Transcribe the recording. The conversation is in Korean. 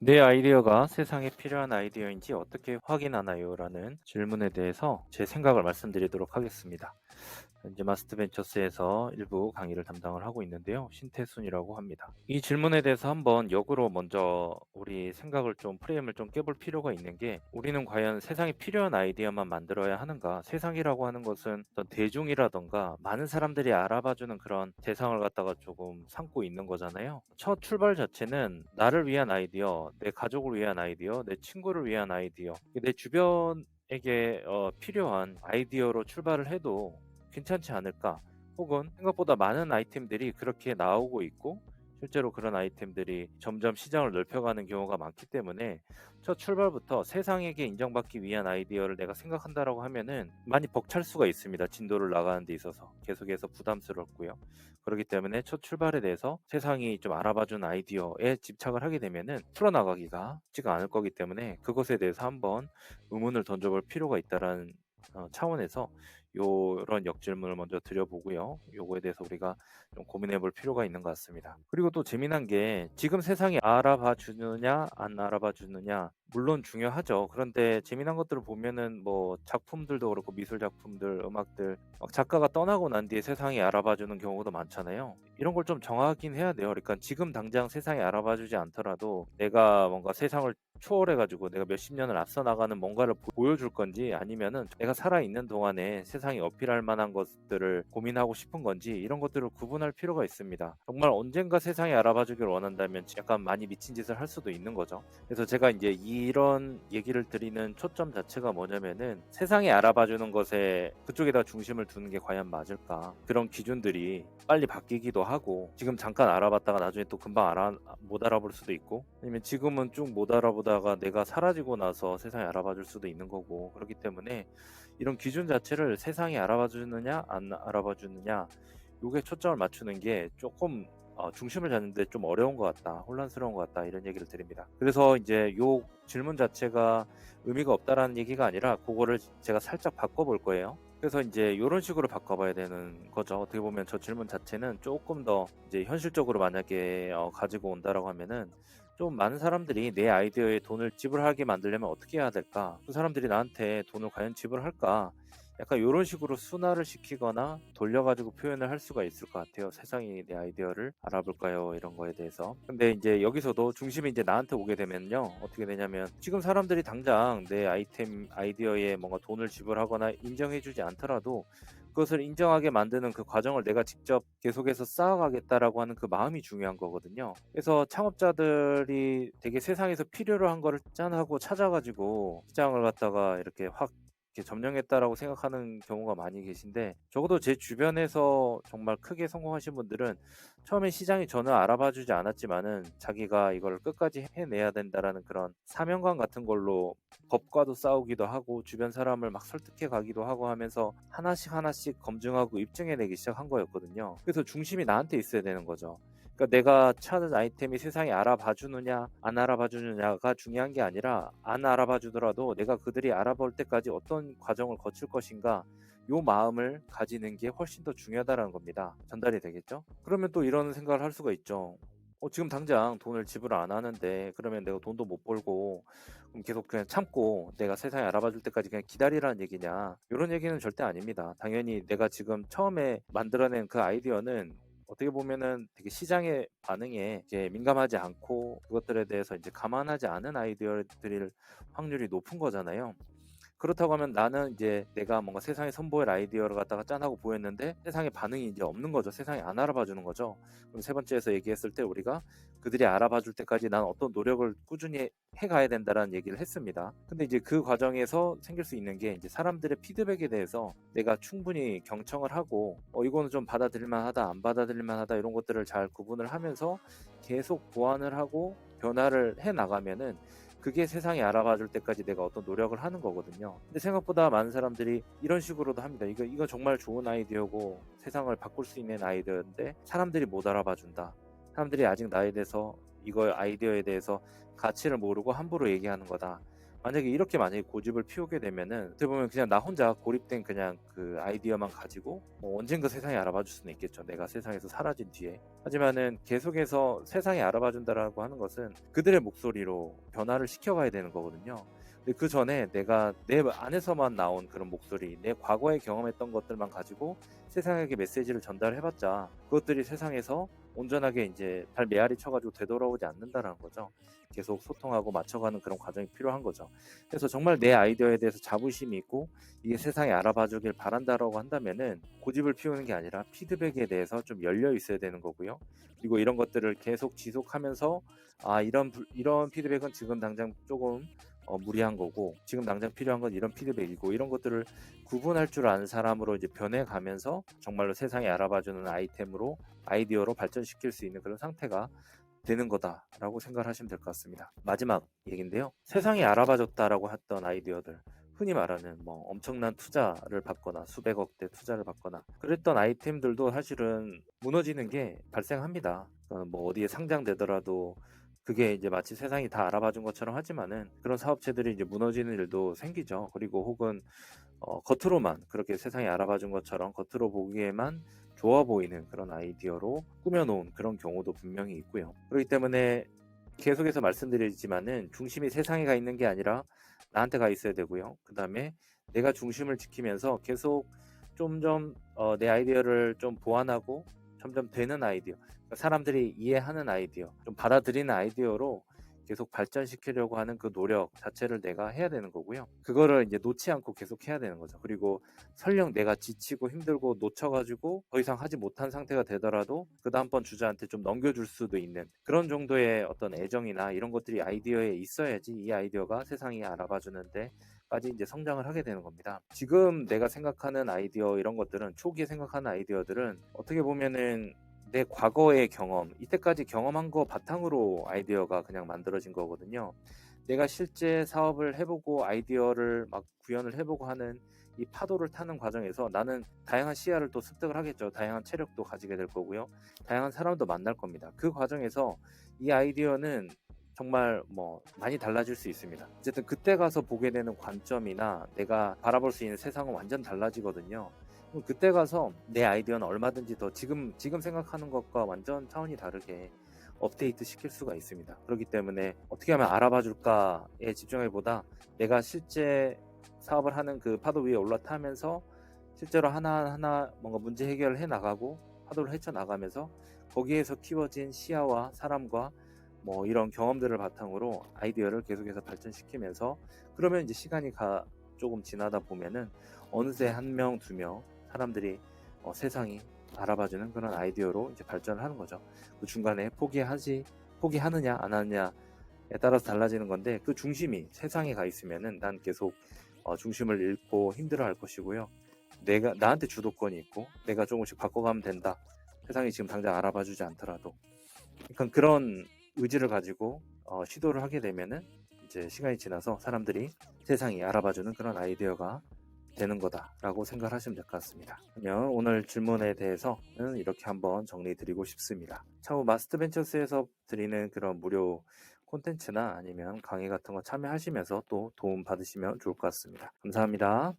내 아이디어가 세상에 필요한 아이디어인지 어떻게 확인하나요? 라는 질문에 대해서 제 생각을 말씀드리도록 하겠습니다. 현재 마스터벤처스에서 일부 강의를 담당을 하고 있는데요. 신태순이라고 합니다. 이 질문에 대해서 한번 역으로 먼저 우리 생각을 좀 프레임을 좀 깨볼 필요가 있는 게, 우리는 과연 세상에 필요한 아이디어만 만들어야 하는가? 세상이라고 하는 것은 어떤 대중이라던가 많은 사람들이 알아봐주는 그런 대상을 갖다가 조금 삼고 있는 거잖아요. 첫 출발 자체는 나를 위한 아이디어, 내 가족을 위한 아이디어, 내 친구를 위한 아이디어, 내 주변에게 필요한 아이디어로 출발을 해도 괜찮지 않을까? 혹은 생각보다 많은 아이템들이 그렇게 나오고 있고, 실제로 그런 아이템들이 점점 시장을 넓혀가는 경우가 많기 때문에 첫 출발부터 세상에게 인정받기 위한 아이디어를 내가 생각한다라고 하면은 많이 벅찰 수가 있습니다. 진도를 나가는 데 있어서 계속해서 부담스럽고요. 그렇기 때문에 첫 출발에 대해서 세상이 좀 알아봐준 아이디어에 집착을 하게 되면은 풀어나가기가 쉽지가 않을 거기 때문에, 그것에 대해서 한번 의문을 던져볼 필요가 있다라는 차원에서 요런 역질문을 먼저 드려보고요. 요거에 대해서 우리가 좀 고민해 볼 필요가 있는 것 같습니다. 그리고 또 재미난 게, 지금 세상이 알아봐 주느냐 안 알아봐 주느냐 물론 중요하죠. 그런데 재미난 것들을 보면은 뭐 작품들도 그렇고 미술 작품들, 음악들 막 작가가 떠나고 난 뒤에 세상이 알아봐 주는 경우도 많잖아요. 이런 걸 좀 정하긴 해야 돼요. 그러니까 지금 당장 세상이 알아봐 주지 않더라도 내가 뭔가 세상을 초월해 가지고 내가 몇십 년을 앞서 나가는 뭔가를 보여줄 건지, 아니면은 내가 살아있는 동안에 세상에 어필할 만한 것들을 고민하고 싶은 건지, 이런 것들을 구분할 필요가 있습니다. 정말 언젠가 세상에 알아봐 주길 원한다면 약간 많이 미친 짓을 할 수도 있는 거죠. 그래서 제가 이제 이런 얘기를 드리는 초점 자체가 뭐냐면은, 세상에 알아봐 주는 것에 그쪽에다 중심을 두는 게 과연 맞을까? 그런 기준들이 빨리 바뀌기도 하고, 지금 잠깐 알아봤다가 나중에 또 금방 못 알아볼 수도 있고, 아니면 지금은 쭉 못 알아보다가 내가 사라지고 나서 세상에 알아봐 줄 수도 있는 거고, 그렇기 때문에 이런 기준 자체를 세상이 알아봐 주느냐 안 알아봐 주느냐, 요게 초점을 맞추는 게 조금 중심을 잡는데 좀 어려운 것 같다, 혼란스러운 것 같다, 이런 얘기를 드립니다. 그래서 이제 요 질문 자체가 의미가 없다라는 얘기가 아니라, 그거를 제가 살짝 바꿔볼 거예요. 그래서 이제 요런 식으로 바꿔봐야 되는 거죠. 어떻게 보면 저 질문 자체는 조금 더 이제 현실적으로 만약에 가지고 온다라고 하면은, 좀 많은 사람들이 내 아이디어에 돈을 지불하게 만들려면 어떻게 해야 될까? 그 사람들이 나한테 돈을 과연 지불할까? 약간 요런 식으로 순화를 시키거나 돌려가지고 표현을 할 수가 있을 것 같아요. 세상이 내 아이디어를 알아볼까요? 이런 거에 대해서. 근데 이제 여기서도 중심이 이제 나한테 오게 되면요, 어떻게 되냐면, 지금 사람들이 당장 내 아이디어에 뭔가 돈을 지불하거나 인정해주지 않더라도 그것을 인정하게 만드는 그 과정을 내가 직접 계속해서 쌓아가겠다라고 하는 그 마음이 중요한 거거든요. 그래서 창업자들이 되게 세상에서 필요로 한 거를 짠하고 찾아가지고 시장을 갖다가 이렇게 확 이렇게 점령했다라고 생각하는 경우가 많이 계신데, 적어도 제 주변에서 정말 크게 성공하신 분들은 처음에 시장이 전혀 알아봐주지 않았지만은 자기가 이걸 끝까지 해내야 된다라는 그런 사명감 같은 걸로 법과도 싸우기도 하고 주변 사람을 막 설득해 가기도 하고 하면서 하나씩 하나씩 검증하고 입증해내기 시작한 거였거든요. 그래서 중심이 나한테 있어야 되는 거죠. 그러니까 내가 찾은 아이템이 세상에 알아봐 주느냐 안 알아봐 주느냐가 중요한 게 아니라, 안 알아봐 주더라도 내가 그들이 알아볼 때까지 어떤 과정을 거칠 것인가, 요 마음을 가지는 게 훨씬 더 중요하다는 겁니다. 전달이 되겠죠? 그러면 또 이런 생각을 할 수가 있죠. 지금 당장 돈을 지불 안 하는데 그러면 내가 돈도 못 벌고 그럼 계속 그냥 참고 내가 세상에 알아봐 줄 때까지 그냥 기다리라는 얘기냐, 이런 얘기는 절대 아닙니다. 당연히 내가 지금 처음에 만들어낸 그 아이디어는 어떻게 보면은 되게 시장의 반응에 이제 민감하지 않고 그것들에 대해서 이제 감안하지 않은 아이디어들일 확률이 높은 거잖아요. 그렇다고 하면 나는 이제 내가 뭔가 세상에 선보일 아이디어를 갖다가 짠하고 보였는데 세상에 반응이 이제 없는 거죠. 세상이 안 알아봐 주는 거죠. 그럼 세 번째에서 얘기했을 때 우리가 그들이 알아봐 줄 때까지 난 어떤 노력을 꾸준히 해 가야 된다라는 얘기를 했습니다. 근데 이제 그 과정에서 생길 수 있는 게, 이제 사람들의 피드백에 대해서 내가 충분히 경청을 하고 이거는 좀 받아들일 만하다, 안 받아들일 만하다, 이런 것들을 잘 구분을 하면서 계속 보완을 하고 변화를 해 나가면은, 그게 세상이 알아봐 줄 때까지 내가 어떤 노력을 하는 거거든요. 근데 생각보다 많은 사람들이 이런 식으로도 합니다. 이거 정말 좋은 아이디어고 세상을 바꿀 수 있는 아이디어인데 사람들이 못 알아봐 준다. 사람들이 아직 나에 대해서, 이거 아이디어에 대해서 가치를 모르고 함부로 얘기하는 거다. 만약에 이렇게 만약에 고집을 피우게 되면은 어떻게 보면 그냥 나 혼자 고립된 그냥 그 아이디어만 가지고 뭐 언젠가 세상이 알아봐 줄 수는 있겠죠. 내가 세상에서 사라진 뒤에. 하지만은 계속해서 세상이 알아봐 준다라고 하는 것은 그들의 목소리로 변화를 시켜가야 되는 거거든요. 근데 그 전에 내가 내 안에서만 나온 그런 목소리, 내 과거에 경험했던 것들만 가지고 세상에게 메시지를 전달해봤자 그것들이 세상에서 온전하게 이제 잘 메아리 쳐가지고 되돌아오지 않는다라는 거죠. 계속 소통하고 맞춰가는 그런 과정이 필요한 거죠. 그래서 정말 내 아이디어에 대해서 자부심이 있고 이게 세상에 알아봐 주길 바란다라고 한다면은 고집을 피우는 게 아니라 피드백에 대해서 좀 열려 있어야 되는 거고요. 그리고 이런 것들을 계속 지속하면서 이런 피드백은 지금 당장 조금 무리한 거고 지금 당장 필요한 건 이런 피드백이고 이런 것들을 구분할 줄 아는 사람으로 이제 변해가면서 정말로 세상에 알아봐주는 아이디어로 발전시킬 수 있는 그런 상태가 되는 거다라고 생각을 하시면 될 것 같습니다. 마지막 얘기인데요. 세상이 알아봐줬다라고 했던 아이디어들, 흔히 말하는 뭐 엄청난 투자를 받거나 수백억대 투자를 받거나 그랬던 아이템들도 사실은 무너지는 게 발생합니다. 뭐 어디에 상장되더라도 그게 이제 마치 세상이 다 알아봐준 것처럼 하지만은 그런 사업체들이 이제 무너지는 일도 생기죠. 그리고 혹은 겉으로만 그렇게 세상이 알아봐준 것처럼 겉으로 보기에만 좋아 보이는 그런 아이디어로 꾸며놓은 그런 경우도 분명히 있고요. 그렇기 때문에 계속해서 말씀드리지만은 중심이 세상에 가 있는 게 아니라 나한테 가 있어야 되고요. 그 다음에 내가 중심을 지키면서 계속 점점 내 아이디어를 좀 보완하고 점점 되는 아이디어, 그러니까 사람들이 이해하는 아이디어, 좀 받아들이는 아이디어로 계속 발전시키려고 하는 그 노력 자체를 내가 해야 되는 거고요. 그거를 이제 놓지 않고 계속 해야 되는 거죠. 그리고 설령 내가 지치고 힘들고 놓쳐가지고 더 이상 하지 못한 상태가 되더라도 그 다음번 주자한테 좀 넘겨줄 수도 있는 그런 정도의 어떤 애정이나 이런 것들이 아이디어에 있어야지 이 아이디어가 세상이 알아봐 주는데 까지 이제 성장을 하게 되는 겁니다. 지금 내가 생각하는 아이디어 이런 것들은 초기에 생각하는 아이디어들은 어떻게 보면은 내 과거의 경험, 이때까지 경험한 거 바탕으로 아이디어가 그냥 만들어진 거거든요. 내가 실제 사업을 해보고 아이디어를 막 구현을 해보고 하는 이 파도를 타는 과정에서 나는 다양한 시야를 또 습득을 하겠죠. 다양한 체력도 가지게 될 거고요. 다양한 사람도 만날 겁니다. 그 과정에서 이 아이디어는 정말 뭐 많이 달라질 수 있습니다. 어쨌든 그때 가서 보게 되는 관점이나 내가 바라볼 수 있는 세상은 완전 달라지거든요. 그럼 그때 가서 내 아이디어는 얼마든지 더 지금 생각하는 것과 완전 차원이 다르게 업데이트 시킬 수가 있습니다. 그렇기 때문에 어떻게 하면 알아봐 줄까에 집중하기보다 내가 실제 사업을 하는 그 파도 위에 올라타면서 실제로 하나하나 뭔가 문제 해결을 해 나가고 파도를 헤쳐 나가면서 거기에서 키워진 시야와 사람과 뭐 이런 경험들을 바탕으로 아이디어를 계속해서 발전시키면서 그러면 이제 시간이 조금 지나다 보면은 어느새 한 명, 두 명 사람들이 세상이 알아봐주는 그런 아이디어로 이제 발전을 하는 거죠. 그 중간에 포기하느냐 안 하느냐에 따라서 달라지는 건데 그 중심이 세상에 가 있으면은 난 계속 중심을 잃고 힘들어할 것이고요. 내가 나한테 주도권이 있고 내가 조금씩 바꿔가면 된다. 세상이 지금 당장 알아봐주지 않더라도. 그러니까 그런 의지를 가지고 시도를 하게 되면은 이제 시간이 지나서 사람들이 세상이 알아봐주는 그런 아이디어가 되는 거다라고 생각하시면 될 것 같습니다. 그러면 오늘 질문에 대해서는 이렇게 한번 정리 드리고 싶습니다. 차후 마스터벤처스에서 드리는 그런 무료 콘텐츠나 아니면 강의 같은 거 참여하시면서 또 도움 받으시면 좋을 것 같습니다. 감사합니다.